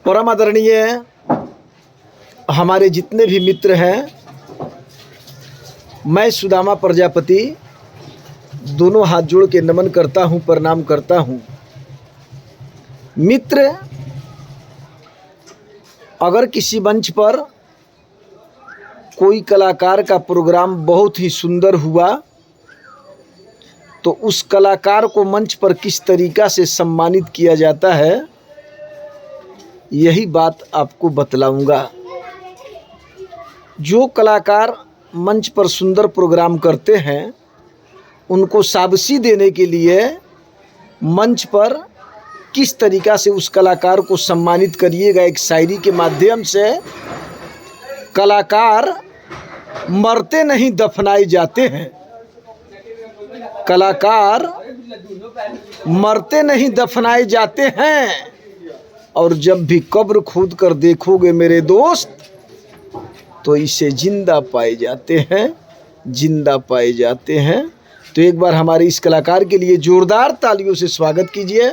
परम आदरणीय हमारे जितने भी मित्र हैं, मैं सुदामा प्रजापति दोनों हाथ जोड़ के नमन करता हूं, प्रणाम करता हूं। मित्र, अगर किसी मंच पर कोई कलाकार का प्रोग्राम बहुत ही सुंदर हुआ तो उस कलाकार को मंच पर किस तरीक़ा से सम्मानित किया जाता है, यही बात आपको बतलाऊंगा। जो कलाकार मंच पर सुंदर प्रोग्राम करते हैं उनको शाबाशी देने के लिए मंच पर किस तरीक़ा से उस कलाकार को सम्मानित करिएगा। एक शायरी के माध्यम से कलाकार मरते नहीं दफनाए जाते हैं। कलाकार मरते नहीं दफनाए जाते हैं, और जब भी कब्र खोद कर देखोगे मेरे दोस्त तो इसे जिंदा पाए जाते हैं, जिंदा पाए जाते हैं। तो एक बार हमारे इस कलाकार के लिए जोरदार तालियों से स्वागत कीजिए।